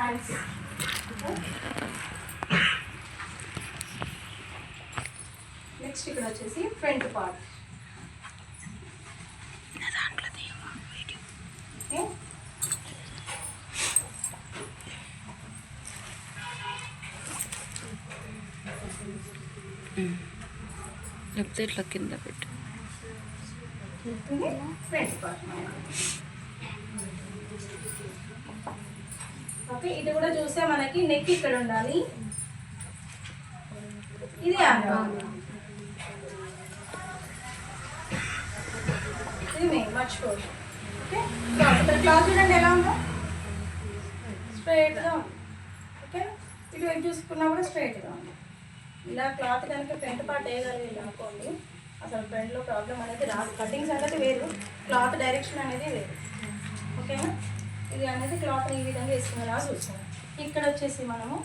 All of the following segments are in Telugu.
హ్యాండ్స్. నెక్స్ట్ ఇక్కడ వచ్చేసి ఫ్రంట్ పార్ట్. లేకపోతే ఇట్లా కింద పెట్టు. Front part. ఓకే, ఇది కూడా చూస్తే మనకి నెక్ ఇక్కడ ఉండాలి. ఇది ఇది మెయిన్ మర్చిపోదు. ఓకే, క్లాత్ చూడండి ఎలా ఉందో, స్ట్రైట్గా ఉంది. ఓకే, ఇటు వైపు చూసుకున్నా కూడా స్ట్రైట్గా ఉంది. ఇలా క్లాత్ కనుక ఫ్రంట్ పార్ట్ వేయగలిగింది అనుకోండి, అసలు ఫ్రంట్లో ప్రాబ్లం అనేది రాదు. కటింగ్స్ అనేది వేరు, క్లాత్ డైరెక్షన్ అనేది వేరు. ఓకేనా, ఇది అనేది క్లాత్ ఈ విధంగా వేసుకునేలా చూస్తున్నాం. ఇక్కడ వచ్చేసి మనము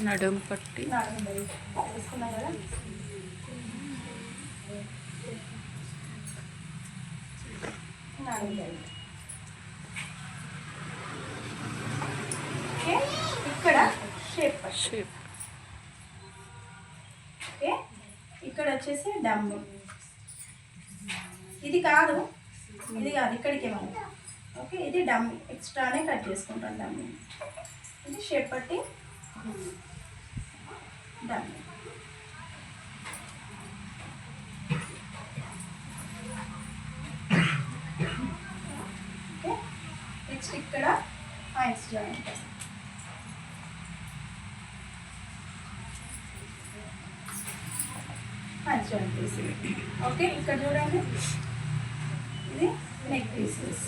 నడుము పట్టి వేసుకున్నాం కదా, ఓకే. ఇక్కడ షేప్ షేప్. ఓకే, ఇక్కడ వచ్చేసి డమ్మి. ఇది కాదు, ఇది కాదు, ఇక్కడికే మనం. ఓకే, ఇది డమ్మి, ఎక్స్ట్రానే కట్ చేసుకుంటాం డమ్మి. ఇది షేప్ పట్టి డమ్మి. ఓకే, నెక్స్ట్ ఇక్కడ hands joint. Hands joint piece. Okay, ఇక్కడ చూడండి, ఇది నెక్ పీసెస్.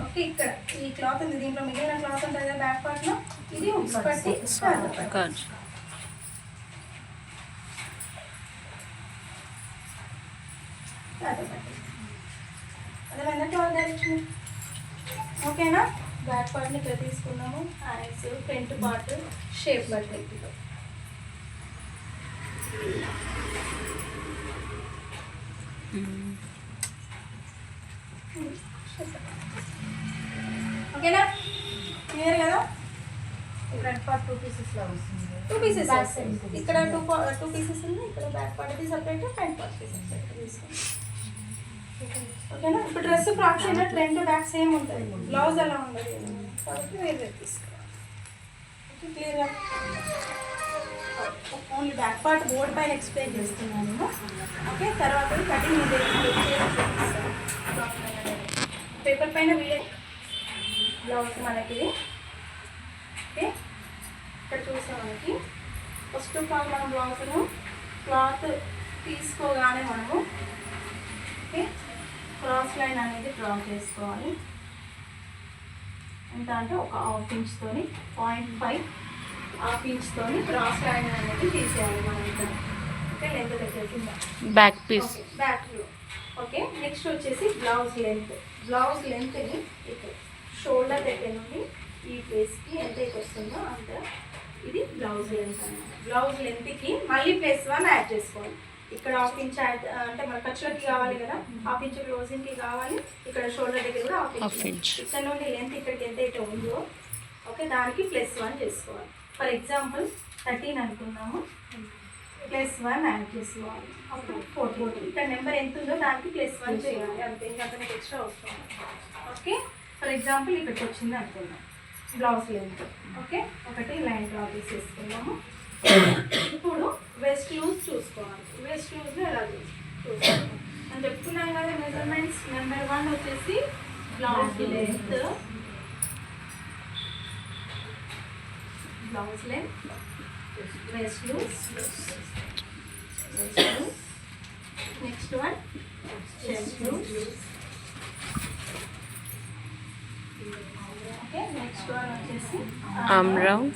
ఓకే, ఇక్కడ ఈ క్లాత్ ఉంది, దీంట్లో మిగిలిన క్లాత్ ఉంటుంది కదా బ్యాక్ పార్ట్లో, ఇది హుక్స్ పట్టి అదేమైనా క్లాత్ డైరెక్షన్. ఓకేనా, బ్యాక్ పార్ట్ని ఇక్కడ తీసుకున్నాము, హ్యాండ్స్, ఫ్రంట్ పార్ట్, షేప్ బట్టి. ఓకేనా, క్లియర్ కదా. ఫ్రంట్ పార్ట్ 2 పీసెస్ లా వస్తుంది. 2 పీసెస్ ఇక్కడ 2 పీసెస్ ఉన్నాయి. ఇక్కడ బ్యాక్ పార్ట్ ఇది సపరేట్, ఫ్రంట్ పార్ట్ సపరేట్ తీసుకోండి. ఓకేనా, ఇప్పుడు dress frock shape front back same ఉంటుంది, బ్లౌజ్ అలా ఉండదు కాబట్టి వేరే తీసుకోవాలి. ఓకే, క్లియర్గా. ఓన్లీ బ్యాక్ పార్ట్ బోర్డ్ పైన ఎక్స్ప్లెయిన్ చేస్తున్నాను నేను. ఓకే, తర్వాత కటింగ్ పేపర్ పైన వీడియో. బ్లౌజ్ మనకి. ఓకే, ఇక్కడ చూసే మనకి ఫస్ట్ ఆఫ్ ఆల్ మనం బ్లౌజ్ను క్లాత్ తీసుకోగానే మనము ఓకే క్రాస్ లైన్ అనేది డ్రా చేసుకోవాలి. ఎంత అంటే ఒక ½ ఇంచ్తోని 0.5 ½ ఇంచ్తోని క్రాస్ లైన్ అనేది తీసేయాలి మనం ఇక్కడ. ఓకే, లెంత్ దగ్గర కింద back piece, back. Okay, next వచ్చేసి బ్లౌజ్ లెంత్. బ్లౌజ్ లెంత్ని ఇక్కడ షోల్డర్ దగ్గర నుండి ఈ ప్లేస్కి ఎంతైతే వస్తుందో అంత ఇది బ్లౌజ్ లెంత్ అన్నమాట. బ్లౌజ్ లెంత్కి మళ్ళీ +1 యాడ్ చేసుకోవాలి. ఇక్కడ ½ ఇంచ్ యాడ్ అంటే మన ఖర్చులకి కావాలి కదా, ½ ఇంచ్ క్లోజింగ్కి కావాలి. ఇక్కడ షోల్డర్ దగ్గర కూడా ½ ఇంచ్. ఇక్కడ నుండి లెంత్ ఇక్కడికి ఎంతైతే ఉందో ఓకే దానికి +1 చేసుకోవాలి. ఫర్ ఎగ్జాంపుల్ 13 అనుకున్నాము, +1 యాడ్ చేసుకోవాలి. అప్పుడు 14. ఇక్కడ నెంబర్ ఎంత ఉందో దానికి +1 చేయాలి, అంతే, ఇంకా ఎక్స్ట్రా వస్తుంది. ఓకే, ఫర్ ఎగ్జాంపుల్ ఇక్కడికి వచ్చింది అనుకున్నాం బ్లౌజ్ లెంత్. ఓకే, ఒకటి లైన్ డ్రా చేసేసుకున్నాము. ఇప్పుడు వెస్ట్ లూజ్ చూసుకోవాలి. వెస్ట్ లూజ్ ఎలా చూసుకోవాలి అని చెప్పుకున్నాం కదా మెజర్మెంట్స్. నెంబర్ 1 వచ్చేసి blouse length, waist loose, next one chest loose. Okay, next one వచ్చేసి ఆర్మ్ రౌండ్,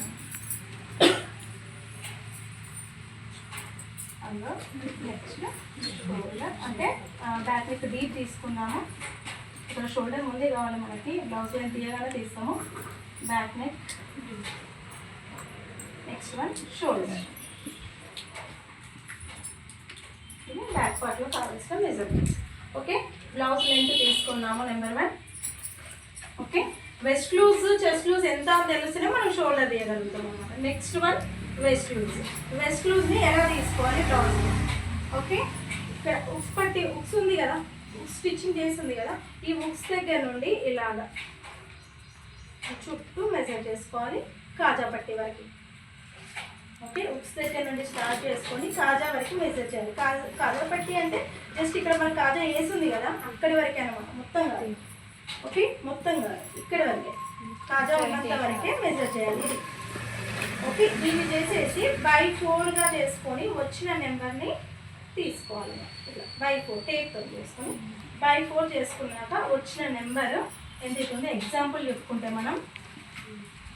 నెక్స్ట్ షోల్డర్. అంటే బ్యాక్ నెక్ డీప్ తీసుకున్నాము. ఇక్కడ షోల్డర్ ముందే కావాలి మనకి, బ్లౌజ్ లైన్ తీయగానే తీస్తాము. Back neck, next one shoulder, ఇది బ్యాక్ పార్ట్లో కావాల్సిన మెజర్మెంట్స్. ఓకే, బ్లౌజ్ లెంత్ తీసుకున్నాము number 1. Okay, waist loose chest loose ఎంత అని తెలిస్తేనే మనం షోల్డర్ తీయగలుగుతాం అన్నమాట. Next one waist loose. Waist లూజ్ని ఎలా తీసుకోవాలి బ్లౌజ్. ఓకే, ఇక్కడ ఉక్స్ పట్టి ఉక్స్ ఉంది కదా, ఉక్స్ స్టిచ్చింగ్ చేస్తుంది కదా, ఈ ఉక్స్ దగ్గర నుండి ఇలాగా చుట్టూ మెజర్ చేసుకోవాలి కాజా పట్టి వరకు. ఓకే, ఉక్స్ దగ్గర నుండి స్టార్ట్ చేసుకొని కాజా వరకు మెజర్ చేయాలి. కాజా పట్టి అంటే జస్ట్ ఇక్కడ మన కాజా వేసింది కదా అక్కడి వరకే అనమాట, మొత్తం కాదు. ఓకే, మొత్తం కాదు, ఇక్కడ వరకే కాజా ఉన్నంత వరకే మెజర్ చేయాలి. ఓకే, దీన్ని చేసేసి బై 4గా చేసుకొని వచ్చిన నెంబర్ని తీసుకోవాలి. ఇట్లా బై 4 టేప్తో చేసుకొని బై 4 చేసుకున్నాక వచ్చిన నెంబర్ ఎంత అవుతుందో ఎగ్జాంపుల్ చెప్పుకుంటే మనం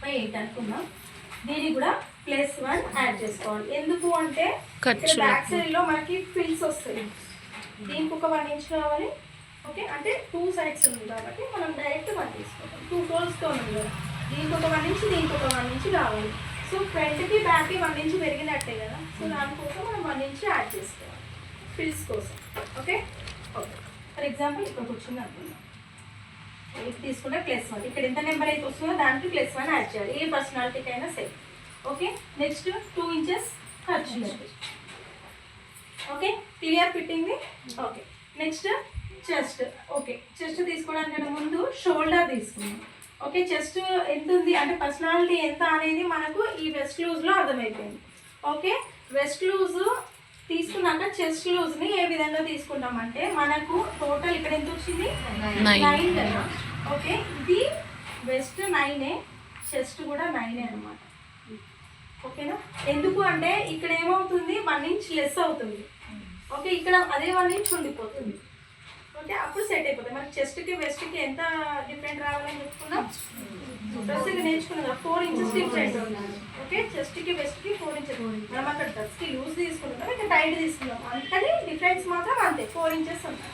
8 అనుకుందాం. దీన్ని కూడా +1 యాడ్ చేసుకోవాలి. ఎందుకు అంటే ఇక్కడ బ్యాక్ సైడ్లో మనకి ఫిల్స్ వస్తాయి, దీనికి ఒక 1 ఇంచ్ కావాలి. ఓకే, అంటే 2 సైడ్స్ ఉంది కాబట్టి మనం డైరెక్ట్ 1 తీసుకుంటాం. 2 ఫోల్డ్స్తో ఉంది కదా, దీనికి ఒక 1 ఇంచ్ దీనికి ఒక 1 ఇంచ్ కావాలి. సో ఫ్రంట్కి బ్యాక్కి 1 ఇంచ్ పెరిగినట్టే కదా, సో దానికోసం మనం 1 ఇంచ్ యాడ్ చేసుకోవాలి ఫిల్స్ కోసం. ఓకే ఓకే, ఫర్ ఎగ్జాంపుల్ ఇక్కడ వచ్చింది అనుకుందాం, ఇది తీసుకుంటే +1. ఇక్కడ ఎంత నెంబర్ అయితే వస్తుందో దానికి +1 యాడ్ చేయాలి, ఏ పర్సనాలిటీకి అయినా సేమ్. ఓకే, నెక్స్ట్ 2 ఇంచెస్ ఖర్చు. Okay, clear fitting. Okay, next chest. Okay, chest తీసుకోవడానికన్నా ముందు షోల్డర్ తీసుకున్నాం. ఓకే, చెస్ట్ ఎంత ఉంది అంటే పర్సనాలిటీ ఎంత అనేది మనకు ఈ వెస్ట్ లూజ్లో అర్థమైపోయింది. ఓకే, వెస్ట్ లూజ్ తీసుకున్నాక చెస్ట్ లూజ్ని ఏ విధంగా తీసుకుంటామంటే మనకు టోటల్ ఇక్కడ ఎంత వచ్చింది 9 కదా. ఓకే, ఇది వెస్ట్ 9, చెస్ట్ కూడా 9 అనమాట. ఓకేనా, ఎందుకు అంటే ఇక్కడ ఏమవుతుంది 1 ఇంచ్ లెస్ అవుతుంది. ఓకే, ఇక్కడ అదే 1 ఇంచ్ ఉండిపోతుంది. ఓకే, అప్పుడు సెట్ అయిపోతుంది. మనకి చెస్ట్కి వెస్ట్కి ఎంత డిఫరెంట్ రావాలని చెప్పుకున్నాం, డ్రెస్కి నేర్చుకున్నాం 4 ఇంచెస్ డిఫరెంట్ ఉండాలి. ఓకే, చెస్ట్కి వెస్ట్కి 4 ఇంచెస్. మనం అక్కడ డ్రెస్కి లూజ్ తీసుకుంటున్నాం, ఇక్కడ టైట్ తీసుకున్నాం, అందుకని డిఫరెన్స్ మాత్రం అంతే 4 ఇంచెస్ ఉంటాయి.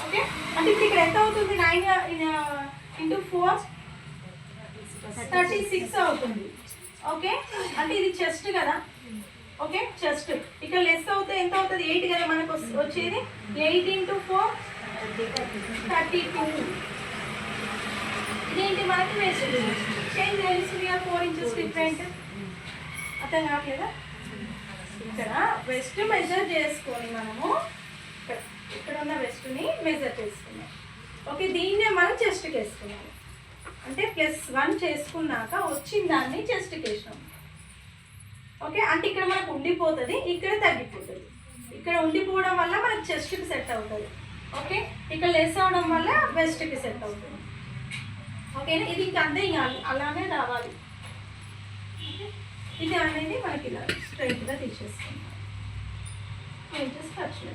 ఓకే, అంటే ఇప్పుడు ఇక్కడ ఎంత అవుతుంది 9 × 4 36 అవుతుంది. ఓకే, అంటే ఇది చెస్ట్ కదా. ఓకే, చెస్ట్ ఇక్కడ లెస్ అవుతే ఎంత అవుతుంది 8 కదా మనకు వచ్చేది. 8 × 4 32. ఇదేంటి మనకి వెస్ట్ చేంజ్ తెలుస్తుంది కదా, 4 ఇంచెస్ డిఫరెంట్. అర్థం కావట్లేదా? ఇక్కడ వెస్ట్ మెజర్ చేసుకొని మనము ఇక్కడ ఉన్న వెస్ట్ని మెజర్ చేసుకున్నాం. ఓకే, దీన్నే మనం చెస్ట్కి వేసుకున్నాం. అంటే +1 చేసుకున్నాక వచ్చిన దాన్ని చెస్ట్కి వేసినాం. ఓకే, అంటే ఇక్కడ మనకు ఉండిపోతుంది, ఇక్కడ తగ్గిపోతుంది. ఇక్కడ ఉండిపోవడం వల్ల మనకు చెస్ట్కి సెట్ అవుతుంది. ఓకే, ఇక్కడ లెస్ అవడం వల్ల వెస్ట్కి సెట్ అవుతుంది. ఓకేనా, ఇది ఇంకా అంతే, ఇంకా అలానే రావాలి. ఇది అనేది మనకి ఇలా స్ట్రైట్గా తీసేసుకుంటాం. 2 ఇంచెస్ ఖర్చు.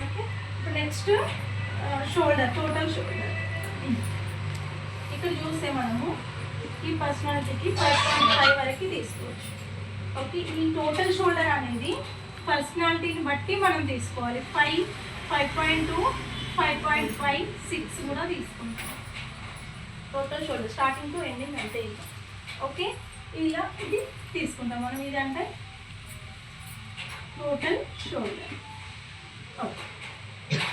ఓకే, ఇప్పుడు నెక్స్ట్ షోల్డర్, టోటల్ షోల్డర్. ఇక్కడ చూస్తే మనము ఈ పర్సనాలిటీకి 5.5 వరకు తీసుకోవచ్చు. ఓకే, ఈ టోటల్ షోల్డర్ అనేది పర్సనాలిటీని బట్టి మనం తీసుకోవాలి. 5, 5.2, 5.5, 6 కూడా తీసుకుంటాం. Total shoulder starting to ending అంతే. ఓకే, ఇలా ఇది తీసుకుంటాం మనం. ఇది అంటే టోటల్ షోల్డర్. ఓకే,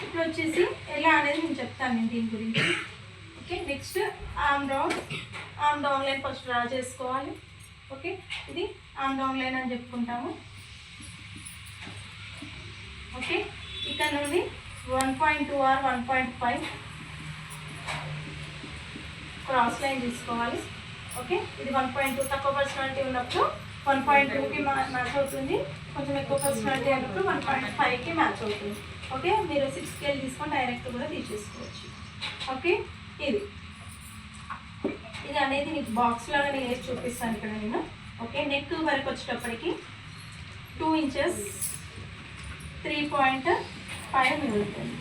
ఇప్పుడు వచ్చేసి ఎలా అనేది నేను చెప్తాను నేను దీని గురించి. Okay, next arm down line first draw చేసుకోవాలి. ఓకే, ఇది ఆర్మ్ డౌన్ లైన్ అని చెప్పుకుంటాము. ఓకే, ఇక్కడ నుండి 1.2 or 1.5 క్రాస్ లైన్ తీసుకోవాలి. ఓకే, ఇది 1.2 తక్కువ పర్సనాలిటీ ఉన్నప్పుడు 1.2కి మ్యాచ్ అవుతుంది, కొంచెం ఎక్కువ పర్సనాలిటీ ఉన్నప్పుడు 1.5కి మ్యాచ్ అవుతుంది. ఓకే, మీరు 6 స్కేల్ తీసుకొని డైరెక్ట్ కూడా తీసేసుకోవచ్చు. ఓకే, ఇది అనేది నీకు బాక్స్ లాగా నేను వేసి చూపిస్తాను ఇక్కడ నేను. ఓకే, నెక్ వరకు వచ్చేటప్పటికి 2 ఇంచెస్ 3.5 మిగులుతుంది.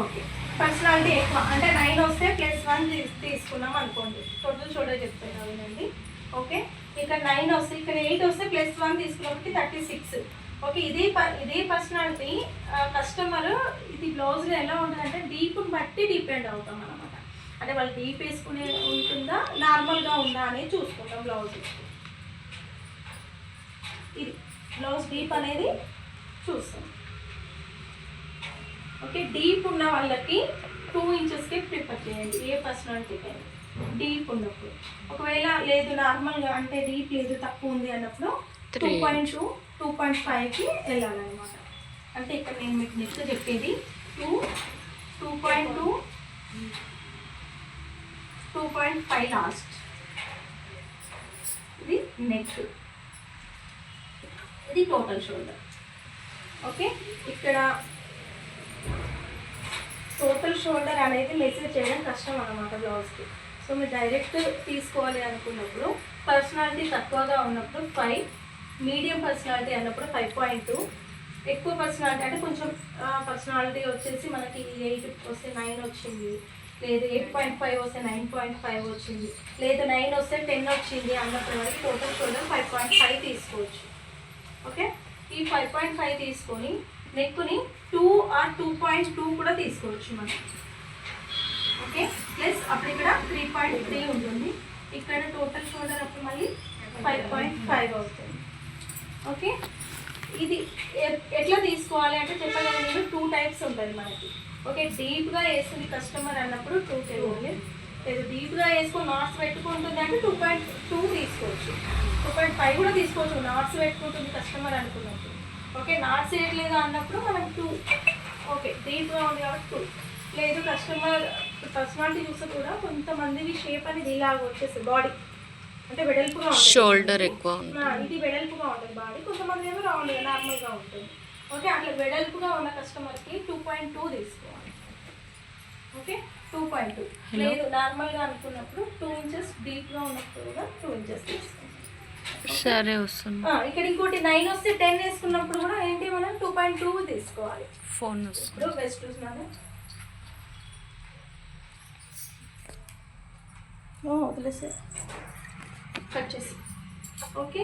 ఓకే, పర్సనాలిటీ ఎక్కువ అంటే 9 వస్తే +1 తీసుకున్నాం అనుకోండి, టోటల్ షోల్డర్ చెప్తున్నాను అండి. ఓకే, ఇక్కడ 9 వస్తే ఇక్కడ 8 వస్తే +1 తీసుకున్నప్పటికి 36. ఓకే, ఇదే పర్సనాలిటీ కస్టమర్ ఇది బ్లౌజ్లో ఎలా ఉంటుందంటే డీప్ని బట్టి డిపెండ్ అవుతాం అనమాట. అంటే వాళ్ళు డీప్ వేసుకునే ఉంటుందా నార్మల్గా ఉందా అనేది చూసుకుంటాం బ్లౌజ్. ఇది బ్లౌజ్ డీప్ అనేది చూస్తాం. ఓకే, డీప్ ఉన్న వాళ్ళకి 2 ఇంచెస్కి ప్రిఫర్ చేయండి ఏ పర్సనాలిటీకైనా. డీప్ ఉన్నప్పుడు ఒకవేళ లేదు నార్మల్గా అంటే డీప్ లేదు తక్కువ ఉంది అన్నప్పుడు 2.2 2.5కి వెళ్ళాలన్నమాట. అంటే ఇక్కడ నేను మీకు నెక్స్ట్ చెప్పేది 2.2 2.5 లాస్ట్. ఇది నెక్, ఇది టోటల్ షోల్డర్. ఓకే, ఇక్కడ టోటల్ షోల్డర్ అనేది మెసేజ్ చేయడం కష్టం అన్నమాట బ్లౌజ్కి. సో మీరు డైరెక్ట్ తీసుకోవాలి అనుకున్నప్పుడు పర్సనాలిటీ తక్కువగా ఉన్నప్పుడు 5, మీడియం పర్సనాలిటీ అన్నప్పుడు 5.2, ఎక్కువ పర్సనాలిటీ అంటే కొంచెం పర్సనాలిటీ వచ్చేసి మనకి 8 వస్తే 9 వచ్చింది, లేదు 8.5 వస్తే 9.5 వచ్చింది, లేదు 9 వస్తే 10 వచ్చింది అన్నప్పటి వరకు టోటల్ షోల్డర్ 5.5 తీసుకోవచ్చు. ఓకే, ఈ 5.5 తీసుకొని నెక్ని 2 or 2.2 కూడా తీసుకోవచ్చు మనం. ఓకే, ప్లస్ అప్పుడు ఇక్కడ 3.3 ఉంటుంది, ఇక్కడ టోటల్ షోల్డర్ అప్పుడు మళ్ళీ 5.5 అవుతుంది. ఓకే, ఇది ఎట్లా తీసుకోవాలి అంటే చెప్పగలను నేను 2 టైప్స్ ఉంటుంది మనకి. ఓకే, డీప్గా వేస్తుంది కస్టమర్ అన్నప్పుడు 2 ఇవ్వాలి, లేదు డీప్గా వేసుకొని నాట్స్ పెట్టుకుంటుంది అంటే 2.2 తీసుకోవచ్చు, 2.5 కూడా తీసుకోవచ్చు నాట్స్ పెట్టుకుంటుంది కస్టమర్ అనుకున్నప్పుడు. ఓకే, నాట్స్ వేయట్లేదు అన్నప్పుడు మనం 2. ఓకే, డీప్గా ఉంది కాబట్టి 2, లేదు కస్టమర్ పర్సనాలిటీ చూస్తే కూడా కొంతమందివి షేప్ అనేది ఇలాగ వచ్చేస్తుంది, బాడీ అంటే వెడల్పుగా ఉంటుంది, షోల్డర్ ఎక్కువ ఉంది, ఇది వెడల్పుగా ఉంటుంది బాడీ, కొంతమంది ఏమో రౌండ్గా నార్మల్గా ఉంటుంది. ఓకే, అట్లా వెడల్పుగా ఉన్న కస్టమర్కి 2.2 తీసుకోవాలి. ఓకే, 2.2, లేదు నార్మల్గా అనుకున్నప్పుడు 2 ఇంచెస్, డీప్గా ఉన్నప్పుడు కూడా 2 ఇంచెస్ తీసుకోవాలి. సరే వస్తుంది. ఇక్కడ ఇంకోటి 9 వస్తే 10 వేసుకున్నప్పుడు కూడా ఏంటి మనం 2.2 తీసుకోవాలి. ఫోన్ వస్తుంది. ఇప్పుడు బెస్ట్ చూసినాను వదిలేసే కట్ చేసి. ఓకే,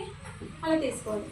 అలా తీసుకోవాలి.